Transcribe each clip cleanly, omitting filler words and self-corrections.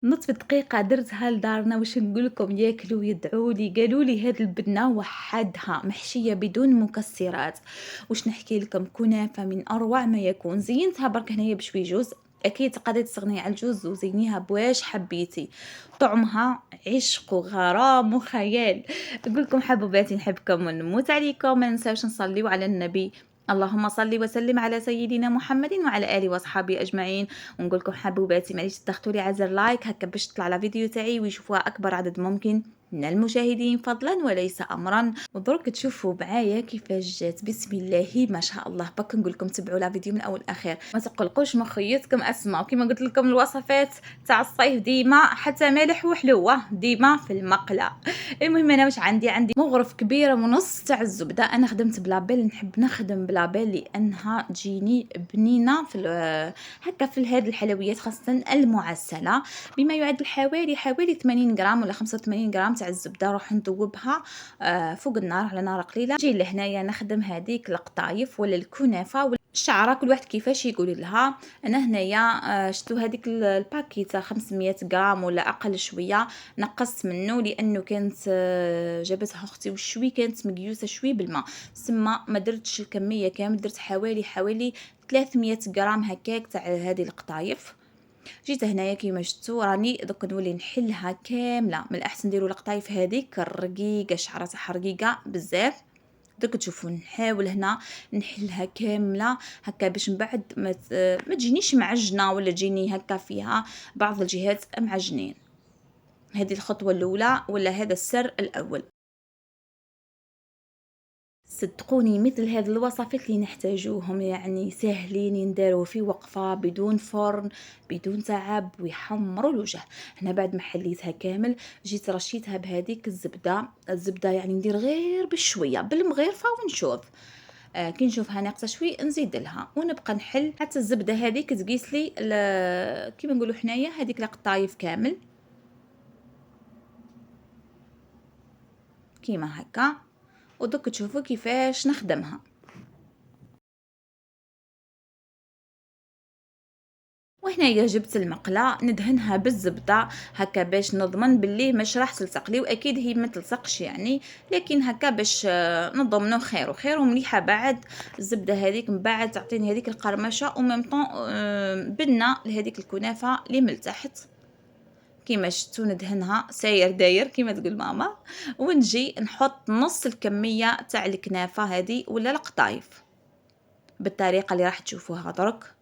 نصف دقيقة درتها لدارنا واش نقول لكم ياكلوا ويدعوا لي قالوا لي هاد البنة وحدها محشية بدون مكسرات. واش نحكي لكم كنافة من أروع ما يكون، زينتها برك هنايا بشوي جوز. أكيد تقدري تستغني على الجوز وزينيها بواش حبيتي. طعمها عشق وغرام وخيال. نقول لكم حبوباتي نحبكم ونموت عليكم، ما ننساوش نصليو على النبي. اللهم صل وسلم على سيدنا محمد وعلى آله وصحبه أجمعين. ونقول لكم حبوباتي معليش تضغطوا لي على زر لايك هكا باش تطلع لا فيديو تاعي ويشوفوها اكبر عدد ممكن من المشاهدين فضلا وليس امرا. ودرك تشوفوا معايا كيفاش جات، بسم الله ما شاء الله. بك نقول لكم تبعوا لا فيديو من اول لاخر، ما تقلقوش من خيتكم اسمعوا كيما قلت لكم الوصفات تاع الصيف ديما حتى مالح وحلوه ديما في المقله. المهم انا واش عندي مغرف كبيره ونص تاع الزبده. انا خدمت بلابيل، نحب نخدم بلابيل لانها تجيني بنينه في هكا في هذه الحلويات خاصة المعسلة. بما يعادل حوالي 80 غرام ولا 85 غرام تاع الزبدة. راح نذوبها فوق النار على نار قليلة. نجي لهنايا نخدم هذيك القطايف ولا الكنافة ولا الشعرة، كل واحد كيفاش يقول لها. انا هنايا شتو هذيك الباكيته 500 غرام ولا اقل شويه. نقصت منه لانه كانت جابتها اختي وشوي كانت مقيوسه شوي بالماء، سما ما درتش الكميه كامل، درت حوالي 300 غرام هكاك تاع هذه القطايف. جيت هنايا كيما شفتوا راني دوك نولي نحلها كامله. من الاحسن نديروا القطايف هذيك الرقيقه، شعره تاعها رقيقه بزاف. دوك تشوفوا نحاول هنا نحلها كامله هكا باش من بعد ما تجينيش معجنه ولا تجيني هكا فيها بعض الجهات معجنين. هذه الخطوه الاولى ولا هذا السر الاول. صدقوني مثل هذه الوصفات اللي نحتاجوهم يعني ساهلين ينداروا في وقفة بدون فرن بدون تعب ويحمروا الوجه. هنا بعد ما حليتها كامل جيت رشيتها بهذيك الزبدة يعني ندير غير بشوية بالمغرفة ونشوف. كي نشوفها ناقصه شوي نزيد لها ونبقى نحل حتى الزبده هذيك تقيس لي كيما نقولوا حنايا هذيك القطايف كامل كيما هكا. ودوك تشوفوا كيفاش نخدمها. وهنايا جبت المقله ندهنها بالزبده هكا باش نضمن باللي مش راح تلصق لي، واكيد هي ما تلصقش يعني، لكن هكا باش نضمنه خير وخير. ومليحه بعد الزبده هذيك من بعد تعطيني هذيك القرمشه وميم طون بنه لهذيك الكنافه اللي من تحت. كيما شفتوا ندهنها ساير داير كيما تقول ماما. ونجي نحط نص الكميه تاع الكنافه هذه ولا القطايف بالطريقه اللي راح تشوفوها درك.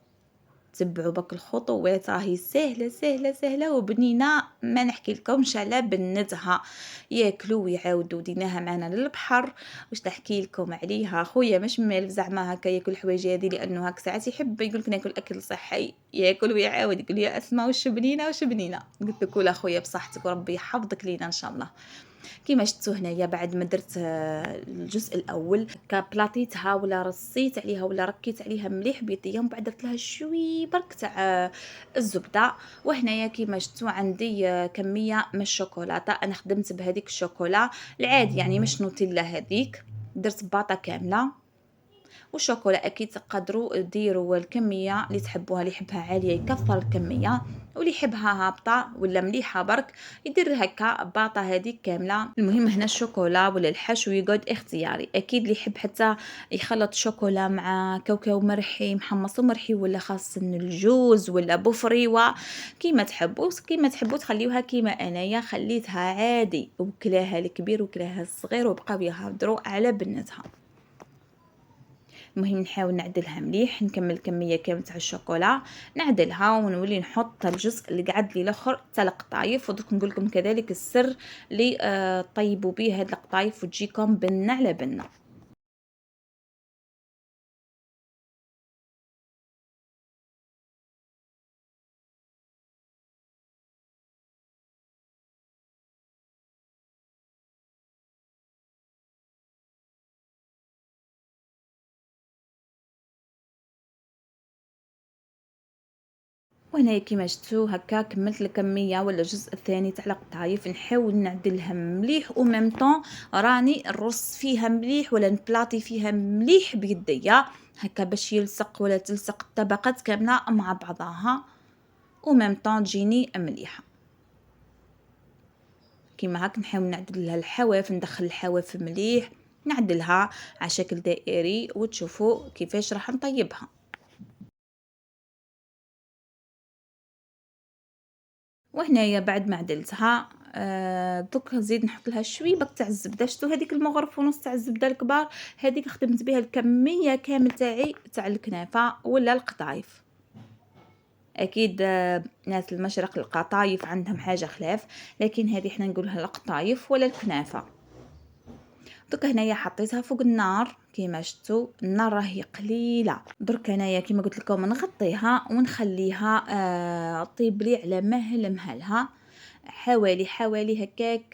تبعوا بك الخطوات راهي سهله سهله سهله وبنينه ما نحكي لكمش على بنتها. ياكلوا ويعاودوا ديناها معنا للبحر. واش نحكي لكم عليها خويا مش مالف زعما هكا ياكل الحوايج هذه لانه هاك ساعات يحب يقول لك ناكل اكل صحي، ياكل ويعاود يقول يا اسماء واش بنينه واش بنينه. قلت له كل اخويا بصحتك وربي يحفظك لينا ان شاء الله. كيما شفتوا هنايا بعد ما درت الجزء الاول كبلاطيتها ولا رصيت عليها ولا ركيت عليها مليح بيديا ومن بعد درت لها شوي برك تاع الزبده. وهنايا كيما شفتوا عندي كميه من الشوكولاته. انا خدمت بهذيك الشوكولا العادي يعني مش نوتيلا هذيك. درت باطه كامله والشوكولا اكيد تقدروا ديروا الكميه اللي تحبوها، اللي يحبها عاليه يكثر الكميه واللي يحبها هابطه ولا مليحه برك يدير هكا باطه هذيك كامله. المهم هنا الشوكولا ولا الحشو يقعد اختياري، اكيد اللي يحب حتى يخلط شوكولا مع كاوكاو مرحي محمص ومرحي ولا خاص الجوز ولا بفريوه كيما تحبوا تخليوها كيما انايا خليتها عادي وكلاها الكبير وكلاها الصغير وبقاو يهضروا على بنتها. المهم نحاول نعدلها مليح نكمل الكميه كامل تاع الشوكولا نعدلها ونولي نحط الجزء اللي قعد لي الاخر تاع القطايف. ودرك نقول لكم كذلك السر اللي طيبوا به هاد القطايف وتجيكم بنه على بنه. وهنايا كيما شفتوا هكا كملت الكميه ولا الجزء الثاني تاع القطايف. نحاول نعدلها مليح وميم طون راني نرص فيها مليح ولا نبلاطي فيها مليح بيديا هكا باش يلصق ولا تلصق الطبقات كامله مع بعضها وميم طون تجيني مليحه. كيما هاك نحاول نعدل لها الحواف، ندخل الحواف مليح، نعدلها على شكل دائري وتشوفوا كيفاش راح نطيبها. وهنايا بعد ما عدلتها دوك نزيد نحط لها شويبك تاع الزبده. شتو هذيك المغرف ونص تاع الزبده الكبار، هذيك خدمت بها الكميه كامل تاعي تاع الكنافه ولا القطايف. اكيد ناس المشرق القطايف عندهم حاجه خلاف، لكن هذه حنا نقولها القطايف ولا الكنافه. دوك هنايا حطيتها فوق النار كيما شفتوا، النار راهي قليله. درك هنايا كيما قلت لكم نغطيها ونخليها طيب لي على مهل مهلها، حوالي هكاك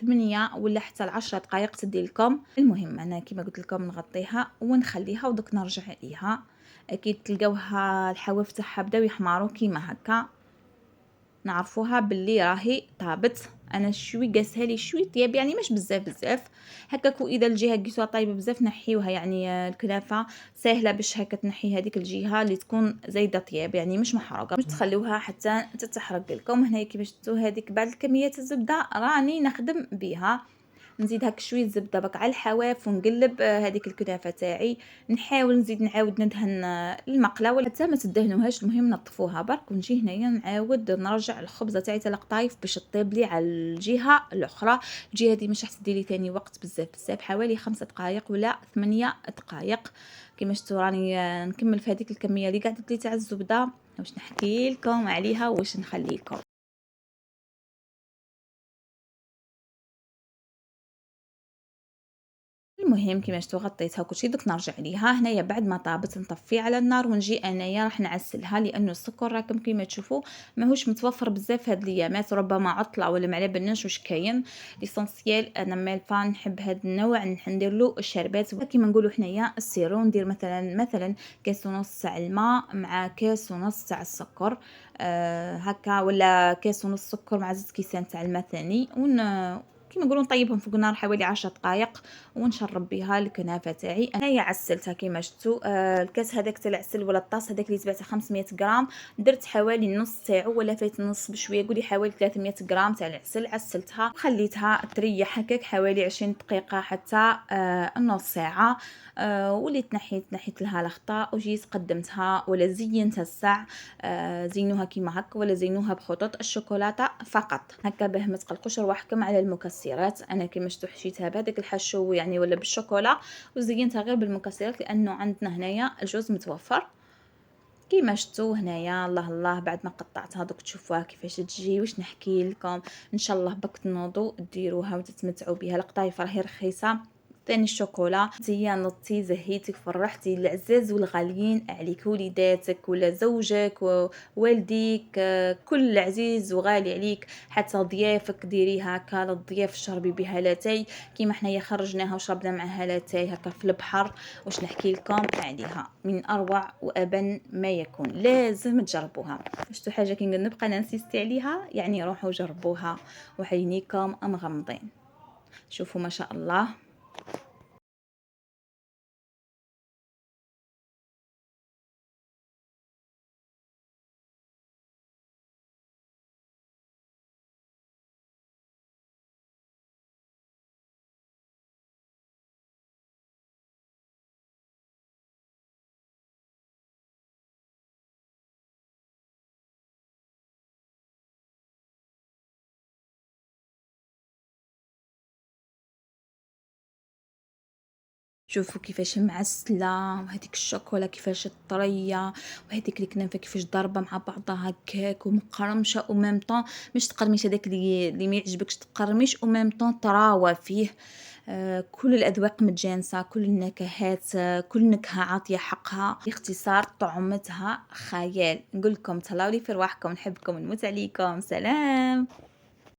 8 ولا حتى 10 دقائق تدي لكم. المهم انا كيما قلت لكم نغطيها ونخليها ودوك نرجع عليها. اكيد تلقاوها الحواف تاعها بداو يحمروا كيما هكا، نعرفوها باللي راهي طابت. انا شوي قاسها لي شوي طياب، يعني مش بزاف هكاك. واذا الجهه لقيتوها طايبه بزاف نحيوها، يعني الكنافه سهله باش هكا تنحي هذيك الجهه اللي تكون زايده طياب، يعني مش محروقه، مش تخليوها حتى تتحرق لكم. هنايا كيما شفتوا هذيك بعد كميات الزبده راني نخدم بها. نزيد هاك شويه زبده بك على الحواف ونقلب هذيك الكنافه تاعي. نحاول نزيد نعاود ندهن المقله ولا حتى ما تدهنوهاش، المهم نطفوها برك. ونجي هنايا نعاود نرجع الخبزه تاعي تاع القطايف باش طيب لي على الجهه الاخرى. الجهه دي مش راح تدي لي ثاني وقت بزاف، حوالي 5 دقائق ولا 8 دقائق. كيما شفتوا راني نكمل في هذيك الكميه اللي قعدت لي تاع الزبده، واش نحكي لكم عليها واش نخلي لكم. المهم كيما شفتوا غطيتها وكلشي. دوك نرجع ليها هنايا بعد ما طابت نطفي على النار ونجي انايا راح نعسلها، لانه السكر راكم كيما تشوفوا ماهوش متوفر بزاف هاد الايامات، ربما عطله ولا ما على بالناش واش كاين. ليسونسيال انا مالفا نحب هاد النوع ندير له الشربات كيما نقولوا حنايا السيرو. ندير مثلا كاس ونص تاع الماء مع كاس ونص تاع السكر هكا، ولا كاس ونص سكر مع زيت كيسان تاع الماء ثاني، كيما نقولوا نطيبهم فوق النار حوالي 10 دقائق ونشرب بها الكنافه تاعي. انايا عسلتها كيما شفتوا الكاس هذاك تاع العسل ولا الطاس هذاك اللي تبعته 500 غرام، درت حوالي نص تاعو ولا فايت نص بشويه، قولي حوالي 300 غرام تاع العسل. عسلتها وخليتها تريح هكاك حوالي 20 دقيقه حتى نص ساعه. وليت نحيت لها الاخطاء وجيت قدمتها ولا زينتها الساع. زينوها كيما هكا ولا زينوها بخطوط الشوكولاته فقط هكا باه ما تقلقوش رواحكم على المكسرات. انا كيما شفتوا حشيتها بهذاك الحشو يعني ولا بالشوكولا، وزينتها غير بالمكسرات لانه عندنا هنايا الجوز متوفر. كيما شفتوا هنايا الله بعد ما قطعتها دوك تشوفوها كيفاش تجي. واش نحكي لكم، ان شاء الله بك تنوضوا ديروها وتتمتعوا بها. القطايف راهي رخيصه، ثاني الشوكولا تيا نطي زهيتك فرحتي العزاز والغاليين عليك، وليداتك ولا زوجك ووالديك كل عزيز وغالي عليك، حتى ضيافك ديريها هكا للضياف شربي بها لاتاي كيما حنايا خرجناها وشربنا معها لاتاي هكا في البحر. واش نحكي لكم عليها، من اروع وابن ما يكون، لازم تجربوها. شفتوا حاجه كي نبقى ننسيستي عليها، يعني روحوا جربوها وعينيكم مغمضين. شوفوا ما شاء الله. شوفوا كيفاش معسله، وهذيك الشوكولا كيفاش طريه، وهذيك الكنافه كيفاش ضاربه مع بعضها هكاك ومقرمشه او ميم طون. مش تقرمش هذاك اللي ما يعجبكش تقرمش، او ميم طون طراوه فيه. كل الاذواق متجانسه، كل النكهات كل نكهه عاطيه حقها. باختصار طعمتها خيال. نقول لكم تهلاو لي في رواحكم، نحبكم نموت عليكم، سلام.